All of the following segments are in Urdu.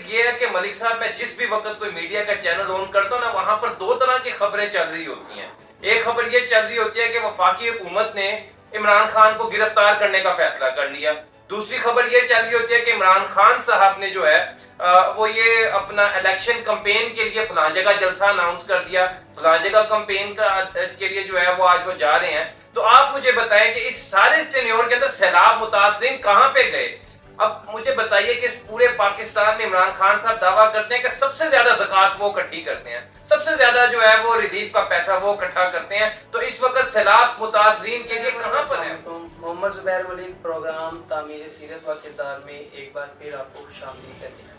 چیز یہ ہے کہ ملک صاحب میں جس بھی وقت کوئی میڈیا کا چینل آن کرتا ہوں نا وہاں پر دو طرح کی خبریں چل رہی ہوتی ہیں. ایک خبر یہ چل رہی ہوتی ہے کہ وفاقی حکومت نے عمران خان کو گرفتار کرنے کا فیصلہ کر لیا. دوسری خبر یہ چل رہی ہوتی ہے کہ عمران خان صاحب نے جو ہے وہ یہ اپنا الیکشن کمپین کے لیے فلاں جگہ جلسہ اناؤنس کر دیا, فلاں جگہ کمپین کے لیے جو ہے وہ آج وہ جا رہے ہیں. تو آپ مجھے بتائیں کہ اس سارے ٹینیور کے اندر سیلاب متاثرین کہاں پہ گئے؟ اب مجھے بتائیے کہ اس پورے پاکستان میں عمران خان صاحب دعویٰ کرتے ہیں کہ سب سے زیادہ زکوٰۃ وہ اکٹھی کرتے ہیں, سب سے زیادہ جو ہے وہ ریلیف کا پیسہ وہ اکٹھا کرتے ہیں, تو اس وقت سیلاب متاثرین کے لیے کہاں پر ہے؟ محمد زبیر ملک پروگرام تعمیر سیرت و کردار میں ایک بار پھر آپ کو خوش آمدید کہتے ہیں.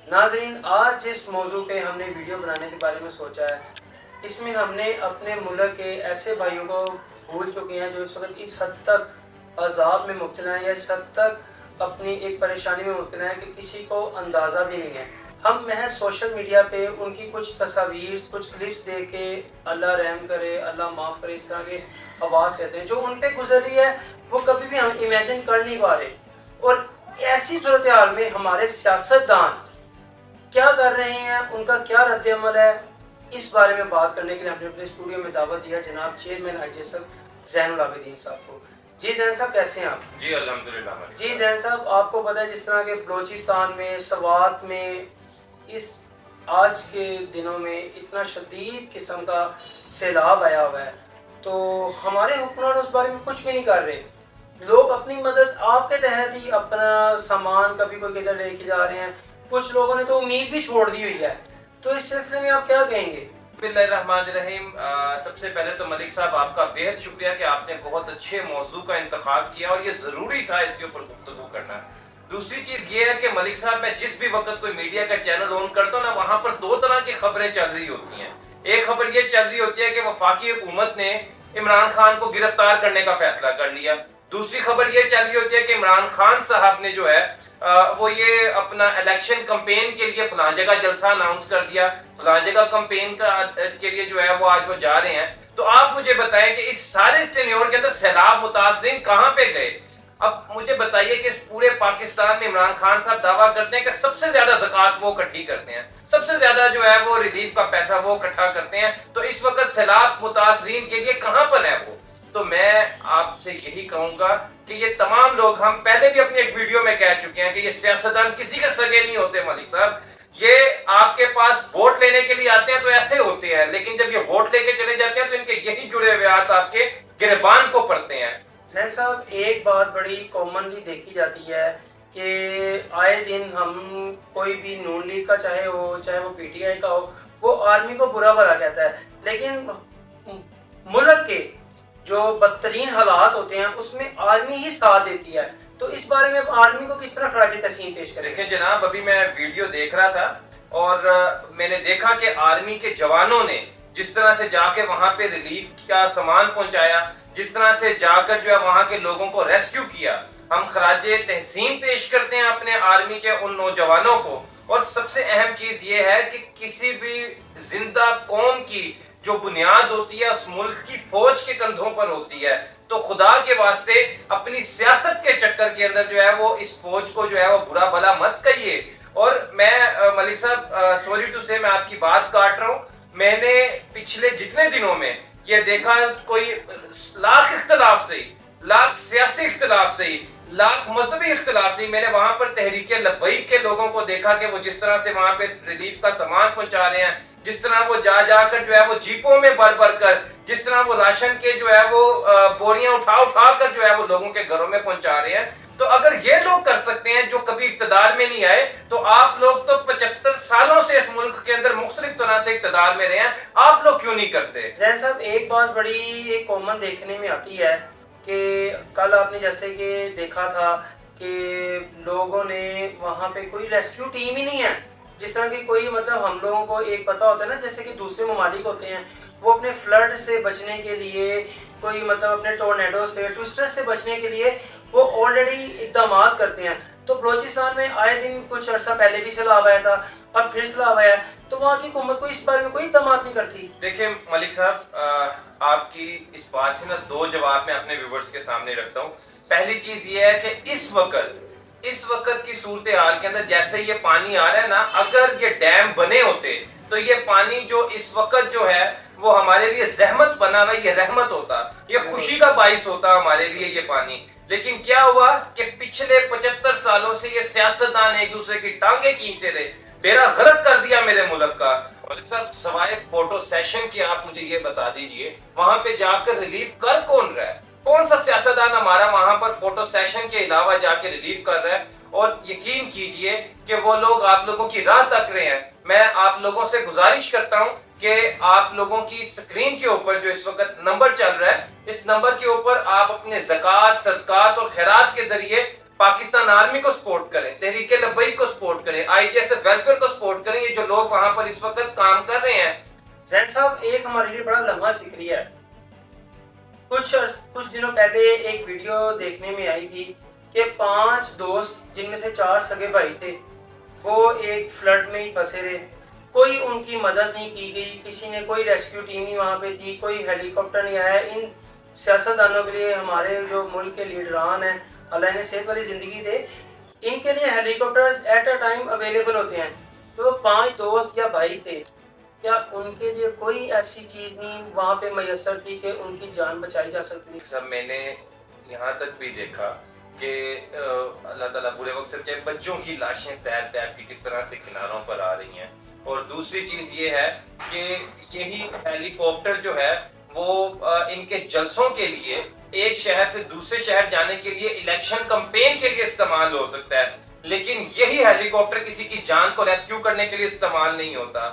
ناظرین, آج جس موضوع پہ ہم نے ویڈیو بنانے کے بارے میں سوچا ہے, اس میں ہم نے اپنے ملک کے ایسے بھائیوں کو بھول چکے ہیں جو اس وقت اس حد تک عذاب میں مبتلا ہیں یا اس حد تک اپنی ایک پریشانی میں مبتلا ہیں کہ کسی کو اندازہ بھی نہیں ہے. ہم محض سوشل میڈیا پہ ان کی کچھ تصاویر, کچھ کلپس دیکھ کے اللہ رحم کرے, اللہ معاف کرے, اس طرح کے آواز کہتے ہیں. جو ان پہ گزر رہی ہے وہ کبھی بھی ہم امیجن کر نہیں پا رہے. اور ایسی صورتحال میں ہمارے سیاستدان کیا کر رہے ہیں, ان کا کیا رد عمل ہے, اس بارے میں بات کرنے کے لیے ہم نے اپنے اسٹوڈیو میں دعوت دیا جناب chairman I G S F Zain ul Abideen صاحب کو. جی زین صاحب, کیسے ہیں آپ؟ جی الحمدللہ. جی زین صاحب, آپ کو پتہ ہے جس طرح کے بلوچستان میں, سوات میں اس آج کے دنوں میں اتنا شدید قسم کا سیلاب آیا ہوا ہے, تو ہمارے حکمران اس بارے میں کچھ بھی نہیں کر رہے. لوگ اپنی مدد آپ کے تحت ہی اپنا سامان کبھی کوئی کدھر لے کے جا رہے ہیں, کچھ لوگوں نے تو امید بھی چھوڑ دی ہوئی ہے. تو اس سلسلے میں آپ کیا کہیں گے؟ بسم اللہ الرحمن الرحیم. سب سے پہلے تو ملک صاحب آپ کا بہت شکریہ کہ آپ نے بہت اچھے موضوع کا انتخاب کیا اور یہ ضروری تھا اس کے اوپر گفتگو کرنا. دوسری چیز یہ ہے کہ ملک صاحب میں جس بھی وقت کوئی میڈیا کا چینل آن کرتا ہوں نا وہاں پر دو طرح کی خبریں چل رہی ہوتی ہیں. ایک خبر یہ چل رہی ہوتی ہے کہ وفاقی حکومت نے عمران خان کو گرفتار کرنے کا فیصلہ کر لیا. دوسری خبر یہ چل رہی ہوتی ہے کہ عمران خان صاحب نے جو ہے وہ یہ اپنا الیکشن کمپین کے لیے فلاں جگہ جلسہ اناؤنس کر دیا, فلاں جگہ کمپین کے لیے جو ہے وہ آج وہ جا رہے ہیں. تو آپ مجھے بتائیں کہ اس سارے ٹینیور کے اندر سیلاب متاثرین کہاں پہ گئے؟ اب مجھے بتائیے کہ اس پورے پاکستان میں عمران خان صاحب دعویٰ کرتے ہیں کہ سب سے زیادہ زکوٰۃ وہ اکٹھی کرتے ہیں, سب سے زیادہ جو ہے وہ ریلیف کا پیسہ وہ اکٹھا کرتے ہیں, تو اس وقت سیلاب متاثرین کے لیے کہاں پر ہے وہ؟ تو میں آپ سے یہی کہوں گا کہ یہ تمام لوگ, ہم پہلے بھی اپنی ایک ویڈیو میں کہہ چکے ہیں کہ یہ سیاستدان کسی کے سگے نہیں ہوتے ملک صاحب. یہ آپ کے پاس ووٹ لینے کے لیے آتے ہیں تو ایسے ہوتے ہیں, لیکن جب یہ ووٹ لے کے چلے جاتے ہیں تو ان کے یہی جڑے ہوئے ہاتھ آپ کے گریبان کو پڑتے ہیں. زین صاحب, ایک بات بڑی کامنلی دیکھی جاتی ہے کہ آئے دن ہم کوئی بھی نون لیگ کا چاہے وہ پی ٹی آئی کا ہو, وہ آرمی کو برا بھلا کہتا ہے, لیکن ملک کے جو بدترین حالات ہوتے ہیں اس میں آرمی ہی ساتھ دیتی ہے. تو اس بارے میں آرمی کو کس طرح خراج تحسین پیش کریں؟ دیکھیں جناب, ابھی میں ویڈیو دیکھ رہا تھا اور میں نے دیکھا کہ آرمی کے جوانوں نے جس طرح سے جا کے وہاں پہ ریلیف کا سامان پہنچایا, جس طرح سے جا کر جو ہے وہاں کے لوگوں کو ریسکیو کیا, ہم خراج تحسین پیش کرتے ہیں اپنے آرمی کے ان نوجوانوں کو. اور سب سے اہم چیز یہ ہے کہ کسی بھی زندہ قوم کی جو بنیاد ہوتی ہے اس ملک کی فوج کے کندھوں پر ہوتی ہے, تو خدا کے واسطے اپنی سیاست کے چکر کے اندر جو ہے وہ اس فوج کو جو ہے وہ برا بھلا مت کہیے. اور میں ملک صاحب سوری ٹو سے میں آپ کی بات کاٹ رہا ہوں, میں نے پچھلے جتنے دنوں میں یہ دیکھا کوئی لاکھ اختلاف سے, لاکھ سیاسی اختلاف سے, لاکھ مذہبی اختلاف سے, میں نے وہاں پر تحریک لبیک کے لوگوں کو دیکھا کہ وہ جس طرح سے وہاں پہ ریلیف کا سامان پہنچا رہے ہیں, جس طرح وہ جا کر جو ہے وہ جیپوں میں بھر کر, جس طرح وہ راشن کے جو ہے وہ بوریاں اٹھا کر جو ہے وہ لوگوں کے گھروں میں پہنچا رہے ہیں. تو اگر یہ لوگ کر سکتے ہیں جو کبھی اقتدار میں نہیں آئے, تو آپ لوگ تو 75 سالوں سے اس ملک کے اندر مختلف طرح سے اقتدار میں رہے ہیں, آپ لوگ کیوں نہیں کرتے؟ زین صاحب, ایک بات بڑی ایک کامن دیکھنے میں آتی ہے کہ کل آپ نے جیسے کہ دیکھا تھا کہ لوگوں نے وہاں پہ کوئی ریسکیو ٹیم ہی نہیں ہے. جس طرح کی کوئی مطلب ہم لوگوں کو ایک پتہ ہوتا ہے نا, جیسے کہ دوسرے ممالک ہوتے ہیں وہ اپنے فلڈ سے بچنے کے لیے, کوئی مطلب اپنے ٹورنیڈو سے, ٹوسٹر سے بچنے کے لیے وہ آلریڈی اقدامات کرتے ہیں. تو بلوچستان میں آئے دن کچھ عرصہ پہلے بھی سیلاب آیا تھا, اب پھر سیلاب آیا, تو وہاں کی حکومت کو اس بارے میں کوئی اقدامات نہیں کرتی. دیکھیں ملک صاحب, آپ کی اس بات سے نا دو جواب میں اپنے ویورز کے سامنے رکھتا ہوں. پہلی چیز یہ ہے کہ اس وقت اس وقت کی صورتحال کے اندر جیسے یہ پانی آ رہا ہے نا، اگر یہ ڈیم بنے ہوتے تو یہ پانی جو اس وقت جو ہے وہ ہمارے لیے زحمت بنا ہوا ہے، یہ رحمت ہوتا، یہ خوشی کا باعث ہوتا ہمارے لیے یہ پانی. لیکن کیا ہوا کہ پچھلے 75 سالوں سے یہ سیاستدان ایک دوسرے کی ٹانگیں کھینچتے رہے، بیڑا غرق کر دیا میرے ملک کا. ملک صاحب سوائے فوٹو سیشن کے آپ مجھے یہ بتا دیجئے وہاں پہ جا کر ریلیف کر کون رہا ہے؟ کون سا سیاستدان ہمارا وہاں پر فوٹو سیشن کے علاوہ جا کے ریلیف کر رہا ہے؟ اور یقین کیجئے کہ وہ لوگ آپ لوگوں کی راہ تک رہے ہیں. میں آپ لوگوں سے گزارش کرتا ہوں کہ آپ لوگوں کی سکرین کے اوپر جو اس وقت نمبر چل رہا ہے، اس نمبر کے اوپر آپ اپنے زکوٰۃ، صدقات اور خیرات کے ذریعے پاکستان آرمی کو سپورٹ کریں، تحریک لبیک کو سپورٹ کریں، IGSF ویلفیئر کو سپورٹ کریں. یہ جو لوگ وہاں پر اس وقت کام کر رہے ہیں. زین صاحب ایک ہمارے لیے بڑا لمحہ فکری ہے. کچھ دنوں پہلے ایک ویڈیو دیکھنے میں آئی تھی کہ 5 دوست جن میں سے 4 سگے بھائی تھے وہ ایک فلڈ میں ہی پھنسے رہے. کوئی ان کی مدد نہیں کی گئی، کسی نے کوئی ریسکیو ٹیم نہیں وہاں پہ تھی، کوئی ہیلی کاپٹر نہیں آیا. ان سیاستدانوں کے لیے، ہمارے جو ملک کے لیڈران ہیں، اللہ نے صحت والی زندگی دے، ان کے لیے helicopters at a time available ہوتے ہیں. تو 5 دوست یا بھائی تھے، کیا ان کے لیے کوئی ایسی چیز نہیں وہاں پہ میسر تھی کہ ان کی جان بچائی جا سکتی تھی؟ سب میں نے یہاں تک بھی دیکھا کہ اللہ تعالیٰ برے وقت سے کہ بچوں کی لاشیں تیر تیر کی کس طرح سے کناروں پر آ رہی ہیں. اور دوسری چیز یہ ہے کہ یہی ہیلی کاپٹر جو ہے وہ ان کے جلسوں کے لیے ایک شہر سے دوسرے شہر جانے کے لیے الیکشن کمپین کے لیے استعمال ہو سکتا ہے، لیکن یہی ہیلی کاپٹر کسی کی جان کو ریسکیو کرنے کے لیے استعمال نہیں ہوتا.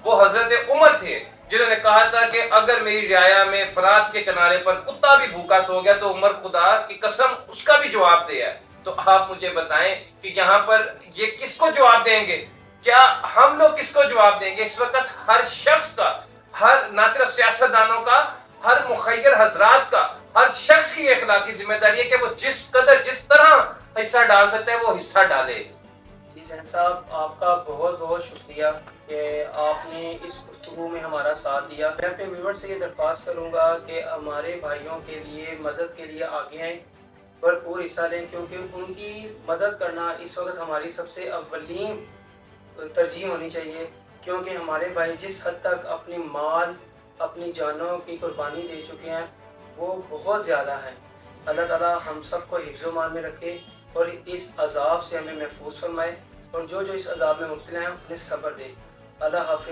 وہ حضرت عمر تھے جنہوں نے کہا تھا کہ اگر میری رعایا میں فرات کے کنارے پر کتا بھی بھوکا سو گیا تو عمر خدا کی قسم اس کا بھی جواب دے ہے. تو آپ مجھے بتائیں کہ یہاں پر یہ کس کو جواب دیں گے؟ کیا ہم لوگ کس کو جواب دیں گے؟ اس وقت ہر شخص کا، ہر نہ صرف سیاستدانوں کا، ہر مخیر حضرات کا، ہر شخص کی اخلاقی ذمہ داری ہے کہ وہ جس قدر جس طرح حصہ ڈال سکتا ہے وہ حصہ ڈالے. جی زین صاحب آپ کا بہت بہت شکریہ کہ آپ نے اس گفتگو میں ہمارا ساتھ دیا. میں اپنے ویور سے یہ درخواست کروں گا کہ ہمارے بھائیوں کے لیے مدد کے لیے آگے آئیں، بھرپور حصہ لیں، کیونکہ ان کی مدد کرنا اس وقت ہماری سب سے اولین ترجیح ہونی چاہیے. کیونکہ ہمارے بھائی جس حد تک اپنی مال، اپنی جانوں کی قربانی دے چکے ہیں وہ بہت زیادہ ہیں. اللہ تعالیٰ ہم سب کو حفظ و مان میں رکھے اور اس عذاب سے ہمیں محفوظ فرمائے، اور جو اس عذاب میں مبتلا ہیں انہیں صبر دے. اللہ حافظ.